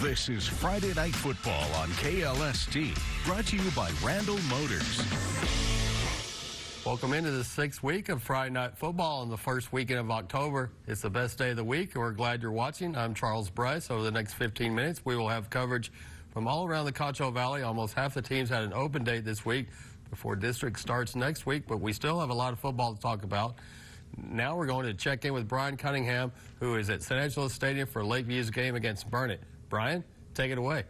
This is Friday Night Football on KLST, brought to you by Randall Motors. Welcome into the 6th week of Friday Night Football on the first weekend of October. It's the best day of the week, and we're glad you're watching. I'm Charles Bryce. Over the next 15 minutes, we will have coverage from all around the Concho Valley. Almost half the teams had an open date this week before district starts next week, but we still have a lot of football to talk about. Now we're going to check in with Brian Cunningham, who is at San Angelo Stadium for Lakeview's game against Burnett. Brian, take it away.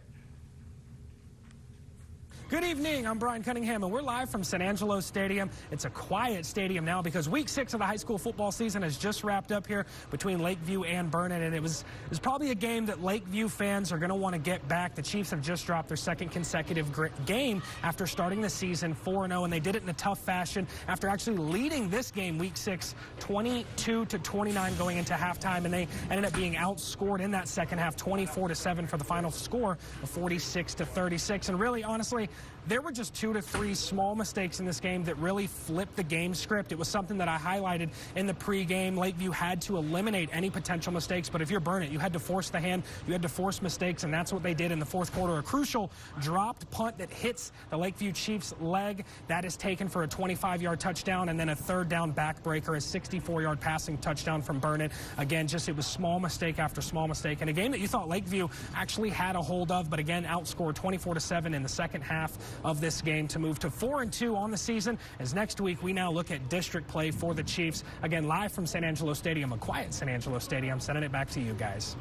Good evening, I'm Brian Cunningham, and we're live from San Angelo Stadium. It's a quiet stadium now because week 6 of the high school football season has just wrapped up here between Lakeview and Burnett, and it was probably a game that Lakeview fans are going to want to get back. The Chiefs have just dropped their second consecutive game after starting the season 4-0, and they did it in a tough fashion after actually leading this game week 6 22-29 going into halftime, and they ended up being outscored in that second half 24-7 for the final score of 46-36. And really, honestly, there were just 2 to 3 small mistakes in this game that really flipped the game script. It was something that I highlighted in the pregame. Lakeview had to eliminate any potential mistakes, but if you're Burnett, you had to force the hand, you had to force mistakes, and that's what they did in the fourth quarter. A crucial dropped punt that hits the Lakeview Chiefs' leg. That is taken for a 25-yard touchdown, and then a third down backbreaker, a 64-yard passing touchdown from Burnett. Again, it was small mistake after small mistake, and a game that you thought Lakeview actually had a hold of, but again, outscored 24-7 in the second half of this game to move to 4-2 on the season, as next week we now look at district play for the Chiefs. Again, live from San Angelo Stadium, a quiet San Angelo Stadium. Sending it back to you guys.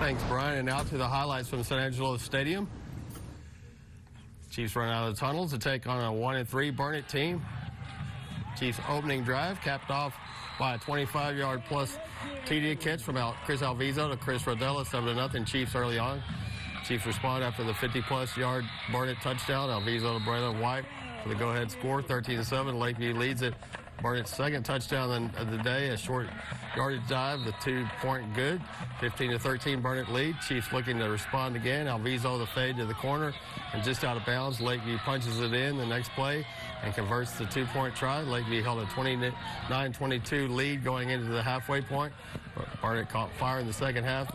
Thanks, Brian. And now to the highlights from San Angelo Stadium. Chiefs run out of the tunnel to take on a 1-3 Burnett team. Chiefs opening drive capped off by a 25-yard plus TD catch from Chris Alviso to Chris Rodella, 7-0 Chiefs early on. Chiefs respond after the 50-plus yard Burnett touchdown. Alviso to Braylon White for the go-ahead score, 13-7. Lakeview leads it. Burnett's second touchdown of the day, a short yardage dive, the 2-point good, 15-13 Burnett lead. Chiefs looking to respond again. Alviso the fade to the corner and just out of bounds. Lakeview punches it in the next play and converts the 2-point try. Lakeview held a 29-22 lead going into the halfway point. Burnett caught fire in the second half.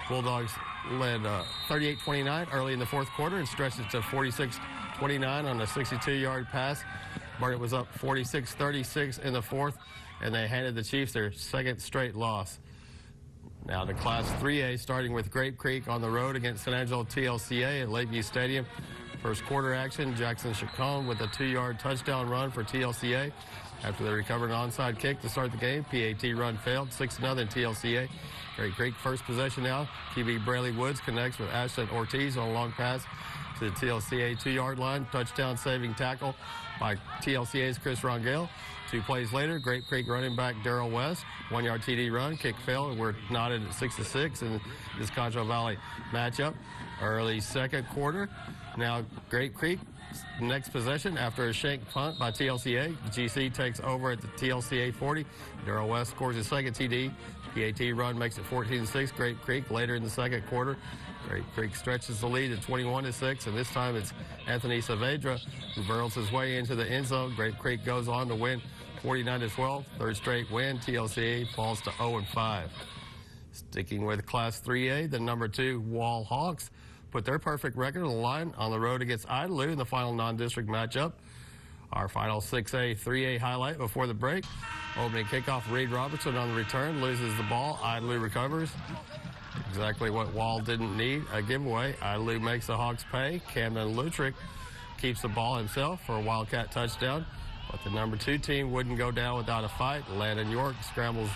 Bulldogs led 38-29 early in the fourth quarter and stretched it to 46-29 on a 62-yard pass. Burnett was up 46-36 in the fourth, and they handed the Chiefs their second straight loss. Now to Class 3A, starting with Grape Creek on the road against San Angelo TLCA at Lakeview Stadium. First quarter action, Jackson Chacon with a 2-yard touchdown run for TLCA. After they recovered an onside kick to start the game, PAT run failed, 6-0 TLCA. Grape Creek first possession now. QB Brayley Woods connects with Ashton Ortiz on a long pass to the TLCA 2-yard line. Touchdown saving tackle by TLCA's Chris Rongale. 2 plays later, Grape Creek running back Darrell West, 1-yard TD run, kick failed, and we're knotted at 6-6 in this Concho Valley matchup. Early second quarter. Now Grape Creek next possession after a shank punt by TLCA. GC takes over at the TLCA 40. Darrell West scores his second TD. PAT run makes it 14-6. Grape Creek later in the second quarter. Grape Creek stretches the lead at 21-6, and this time it's Anthony Saavedra who barrels his way into the end zone. Grape Creek goes on to win 49-12. Third straight win. TLCA falls to 0-5. Sticking with Class 3A, the number 2 Wall Hawks put their perfect record on the line on the road against Idalou in the final non-district matchup. Our final 6A, 3A highlight before the break. Opening kickoff, Reed Robertson on the return, loses the ball. Idalou recovers. Exactly what Wall didn't need, a giveaway. Idalou makes the Hawks pay. Camden Lutrick keeps the ball himself for a Wildcat touchdown. But the number 2 team wouldn't go down without a fight. Landon York scrambles,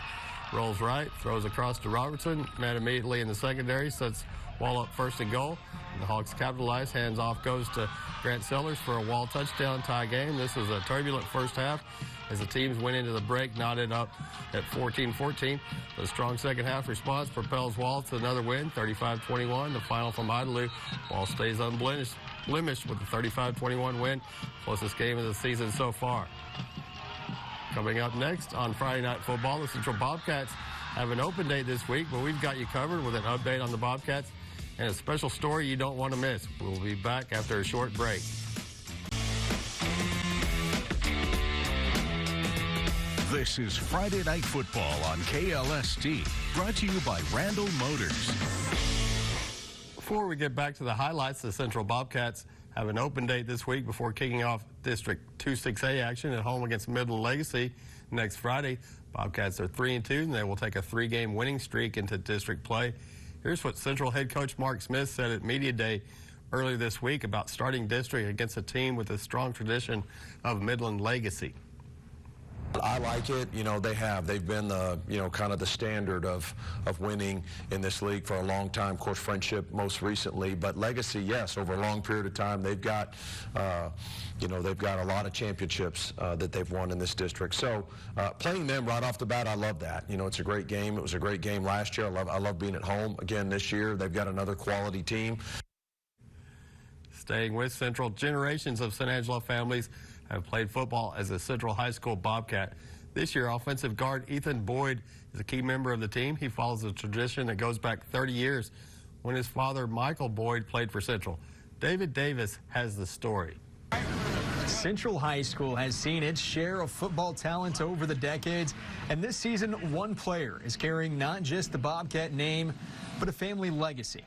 rolls right, throws across to Robertson. Man immediately in the secondary, sets Wall up first and goal. The Hawks capitalize. Hands off goes to Grant Sellers for a Wall touchdown tie game. This was a turbulent first half as the teams went into the break, knotted up at 14-14. The strong second half response propels Wall to another win, 35-21. The final from Idalou. Wall stays unblemished with the 35-21 win. Closest game of the season so far. Coming up next on Friday Night Football, the Central Bobcats have an open date this week, but we've got you covered with an update on the Bobcats and a special story you don't want to miss. We'll be back after a short break. This is Friday Night Football on KLST, brought to you by Randall Motors. Before we get back to the highlights, the Central Bobcats have an open date this week before kicking off District 2-6A action at home against Midland Legacy next Friday. Bobcats are 3-2, and they will take a 3-game winning streak into district play. Here's what Central head coach Mark Smith said at Media Day earlier this week about starting district against a team with a strong tradition of Midland Legacy. I like it. You know, they've been the, kind of the standard of winning in this league for a long time. Of course, Friendship most recently, but Legacy, yes, over a long period of time, they've got, they've got a lot of championships that they've won in this district. So playing them right off the bat, I love that. You know, it's a great game. It was a great game last year. I love being at home again this year. They've got another quality team. Staying with Central, generations of San Angelo families have played football as a Central High School Bobcat. This year, offensive guard Ethan Boyd is a key member of the team. He follows a tradition that goes back 30 years when his father, Michael Boyd, played for Central. David Davis has the story. Central High School has seen its share of football talent over the decades, and this season, one player is carrying not just the Bobcat name, but a family legacy.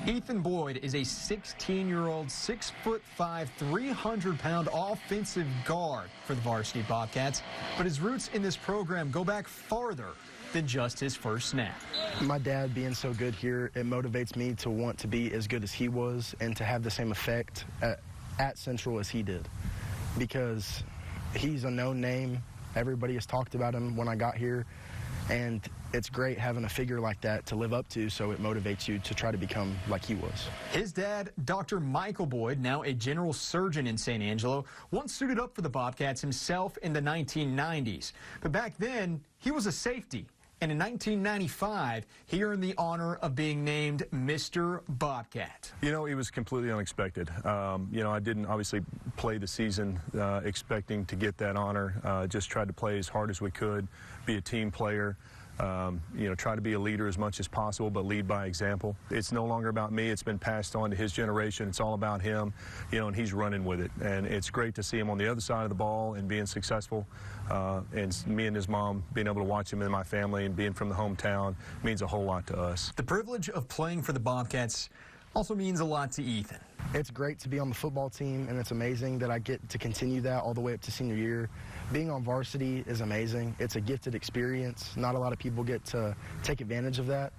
Ethan Boyd is a 16-year-old, 6'5", 300-pound offensive guard for the varsity Bobcats, but his roots in this program go back farther than just his first snap. My dad being so good here, it motivates me to want to be as good as he was and to have the same effect at Central as he did, because he's a known name. Everybody has talked about him when I got here, and it's great having a figure like that to live up to, so it motivates you to try to become like he was. His dad, Dr. Michael Boyd, now a general surgeon in San Angelo, once suited up for the Bobcats himself in the 1990s. But back then, he was a safety. And in 1995, he earned the honor of being named Mr. Bobcat. You know, it was completely unexpected. I didn't obviously play the season expecting to get that honor. Just tried to play as hard as we could, be a team player. Try to be a leader as much as possible, but lead by example. It's no longer about me. It's been passed on to his generation. It's all about him, and he's running with it. And it's great to see him on the other side of the ball and being successful. And me and his mom, being able to watch him in my family and being from the hometown means a whole lot to us. The privilege of playing for the Bobcats also means a lot to Ethan. It's great to be on the football team, and it's amazing that I get to continue that all the way up to senior year. Being on varsity is amazing. It's a gifted experience. Not a lot of people get to take advantage of that,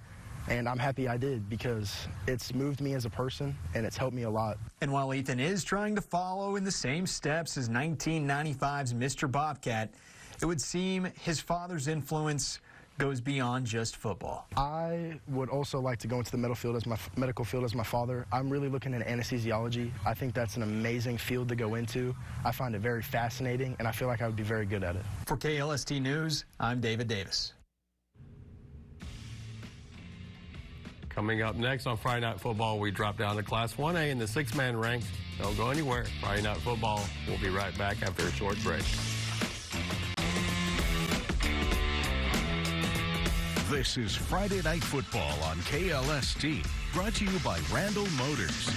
and I'm happy I did, because it's moved me as a person, and it's helped me a lot. And while Ethan is trying to follow in the same steps as 1995's Mr. Bobcat, it would seem his father's influence goes beyond just football. I would also like to go into the medical field as my father. I'm really looking at anesthesiology. I think that's an amazing field to go into. I find it very fascinating, and I feel like I would be very good at it. For KLST News, I'm David Davis. Coming up next on Friday Night Football, we drop down to Class 1A in the 6-man ranks. Don't go anywhere. Friday Night Football, we'll be right back after a short break. This is Friday Night Football on KLST, brought to you by Randall Motors.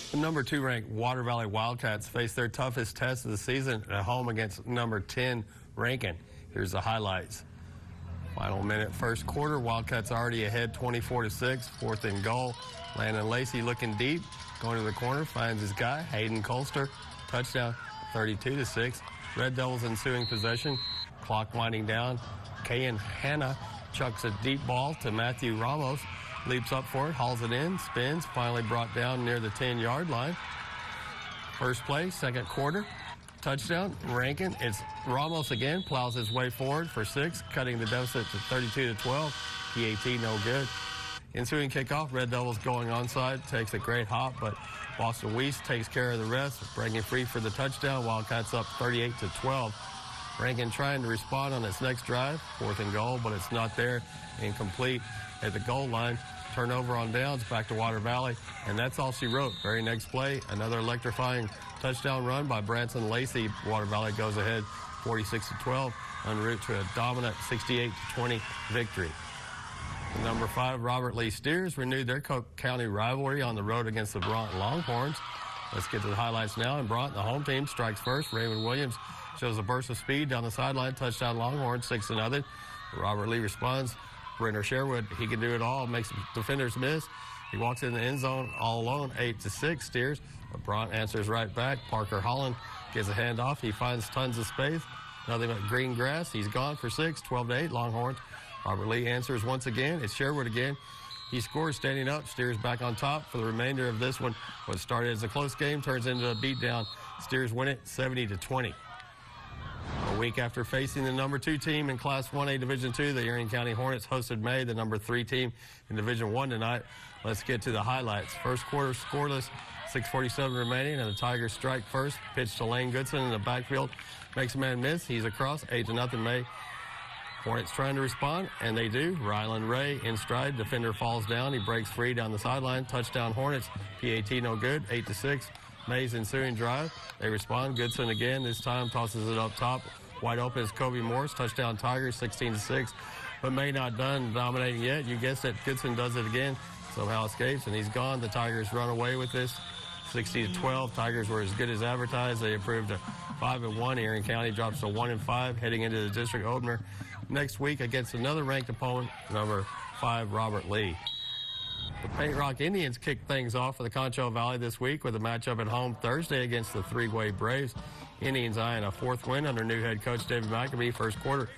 The number 2 ranked Water Valley Wildcats face their toughest test of the season at home against number 10 Rankin. Here's the highlights. Final minute, first quarter. Wildcats already ahead 24-6, 4th and goal. Landon Lacey looking deep, going to the corner, finds his guy, Hayden Colster. Touchdown, 32-6. Red Devils ensuing possession. Clock winding down. Kayan Hanna chucks a deep ball to Matthew Ramos. Leaps up for it, hauls it in, spins, finally brought down near the 10-yard line. First play, second quarter. Touchdown, Rankin. It's Ramos again, plows his way forward for 6, cutting the deficit to 32-12. PAT no good. Ensuing kickoff, Red Devils going onside, takes a great hop, but Boston Weiss takes care of the rest, breaking free for the touchdown. Wildcats up 38-12. Rankin trying to respond on its next drive, 4th and goal, but it's not there. Incomplete at the goal line. Turnover on downs, back to Water Valley, and that's all she wrote. Very next play, another electrifying touchdown run by Branson Lacey. Water Valley goes ahead 46-12, en route to a dominant 68-20 victory. The number 5 Robert Lee Steers renewed their Cook County rivalry on the road against the Broughton Longhorns. Let's get to the highlights now. In Broughton, the home team strikes first. Raymond Williams shows a burst of speed down the sideline. Touchdown Longhorns, 6-0. Robert Lee responds. Brenner Sherwood, he can do it all, makes defenders miss. He walks in the end zone all alone, 8-6, steers. But Bront answers right back. Parker Holland gets a handoff. He finds tons of space. Nothing but green grass. He's gone for 6, 12-8, Longhorns. Robert Lee answers once again. It's Sherwood again. He scores standing up, steers back on top for the remainder of this one. What started as a close game turns into a beatdown. Steers win it 70-20. A week after facing the number 2 team in Class 1A Division II, the Erie County Hornets hosted May, the number 3 team in Division I tonight. Let's get to the highlights. First quarter scoreless, 6:47 remaining, and the Tigers strike first. Pitch to Lane Goodson in the backfield. Makes a man miss. He's across, 8-0 May. Hornets trying to respond, and they do. Ryland Ray in stride. Defender falls down. He breaks free down the sideline. Touchdown Hornets. PAT no good. 8-6. May's ensuing drive. They respond. Goodson again. This time tosses it up top. Wide open is Kobe Morris. Touchdown Tigers. 16-6. But May not done dominating yet. You guessed it. Goodson does it again. Somehow escapes, and he's gone. The Tigers run away with this. 60-12. Tigers were as good as advertised. They improved to 5-1. Erie County drops to 1-5, heading into the district opener next week against another ranked opponent, number 5, Robert Lee. The Paint Rock Indians kicked things off for the Concho Valley this week with a matchup at home Thursday against the three-way Braves. Indians eyeing a 4th win under new head coach David McAbee. First quarter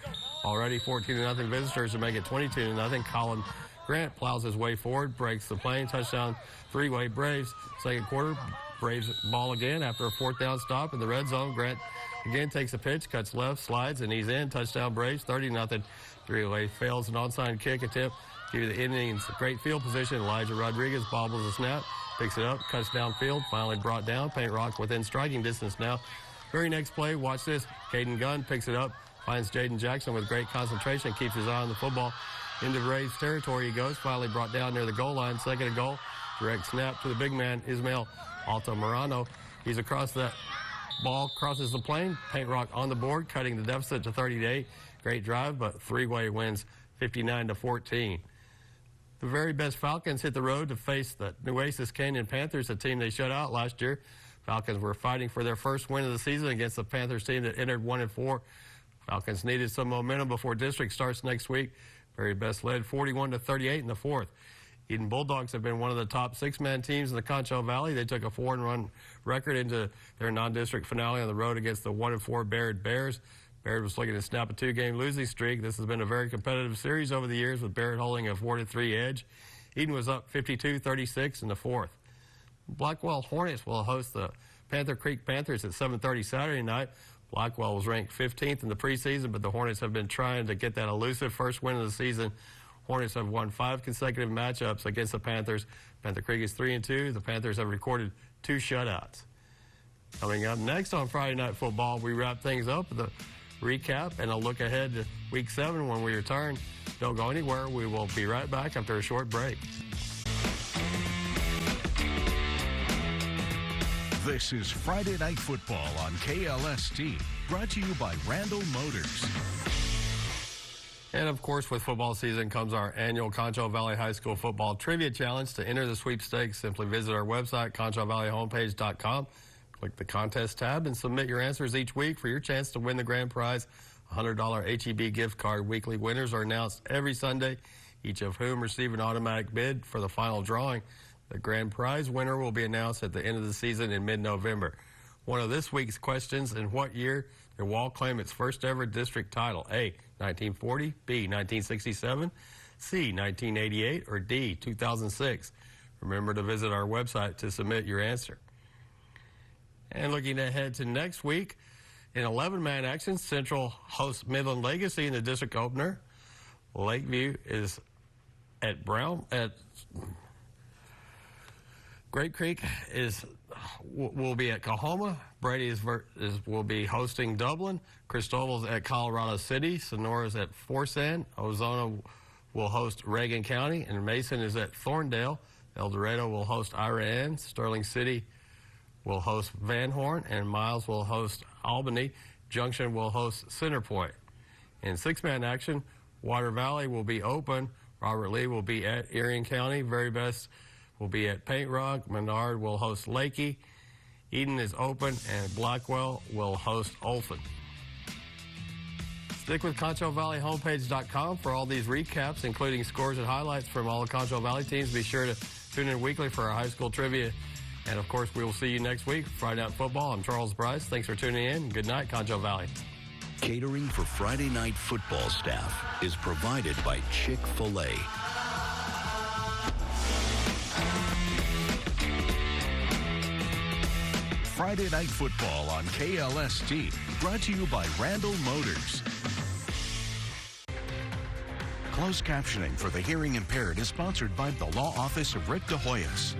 already 14-0 visitors to make it 22-0. Colin Grant plows his way forward, breaks the plane, touchdown three-way Braves. Second quarter, Braves ball again after a 4th down stop in the red zone. Grant again takes a pitch, cuts left, slides, and he's in. Touchdown Braves, 30-0. Three-way fails an onside kick attempt. Give the Indians great field position. Elijah Rodriguez bobbles the snap, picks it up, cuts downfield, finally brought down. Paint Rock within striking distance now. Very next play, watch this. Caden Gunn picks it up, finds Jaden Jackson with great concentration, keeps his eye on the football. Into Braves territory he goes, finally brought down near the goal line. Second and goal, direct snap to the big man, Ismael Altamirano. He's across that ball, crosses the plane. Paint Rock on the board, cutting the deficit to 30-8. Great drive, but three-way wins 59-14. The very best Falcons hit the road to face the Nueces Canyon Panthers, a team they shut out last year. Falcons were fighting for their first win of the season against the Panthers team that entered 1-4. Falcons needed some momentum before district starts next week. Very best led 41-38 in the 4th. Eden Bulldogs have been one of the top 6-man teams in the Concho Valley. They took a 4-1 record into their non-district finale on the road against the 1-4 Baird Bears. Baird was looking to snap a 2-game losing streak. This has been a very competitive series over the years, with Baird holding a 4-3 edge. Eden was up 52-36 in the 4th. Blackwell Hornets will host the Panther Creek Panthers at 7:30 Saturday night. Blackwell was ranked 15th in the preseason, but the Hornets have been trying to get that elusive first win of the season. Hornets have won 5 consecutive matchups against the Panthers. Panther Creek is 3-2. The Panthers have recorded 2 shutouts. Coming up next on Friday Night Football, we wrap things up with a recap and a look ahead to Week 7 when we return. Don't go anywhere. We will be right back after a short break. This is Friday Night Football on KLST, brought to you by Randall Motors. And, of course, with football season comes our annual Concho Valley High School Football Trivia Challenge. To enter the sweepstakes, simply visit our website, ConchoValleyHomepage.com. Click the Contest tab and submit your answers each week for your chance to win the grand prize, a $100 HEB gift card. Weekly winners are announced every Sunday, each of whom receive an automatic bid for the final drawing. The grand prize winner will be announced at the end of the season in mid-November. One of this week's questions: in what year did Wall claim its first ever district title? A, 1940, B, 1967, C, 1988, or D, 2006? Remember to visit our website to submit your answer. And looking ahead to next week, in 11-man action, Central hosts Midland Legacy in the district opener. Lakeview is at Great Creek will be at Coahoma. Brady will be hosting Dublin. Cristobal's at Colorado City. Sonora's at Forsan. Ozona will host Reagan County, and Mason is at Thorndale. El Dorado will host Iraan. Sterling City will host Van Horn, and Miles will host Albany. Junction will host Centerpoint. In 6-man action, Water Valley will be open. Robert Lee will be at Erie County. Very Best will be at Paint Rock. Menard will host Lakey. Eden is open, and Blackwell will host Olfen. Stick with ConchoValleyHomepage.com for all these recaps, including scores and highlights from all the Concho Valley teams. Be sure to Tune in weekly for our high school trivia. And, of course, we will see you next week. Friday Night Football. I'm Charles Bryce. Thanks for tuning in. Good night, Concho Valley. Catering for Friday Night Football staff is provided by Chick-fil-A. Friday Night Football on KLST, brought to you by Randall Motors. Closed captioning for the hearing impaired is sponsored by the Law Office of Rick DeHoyas.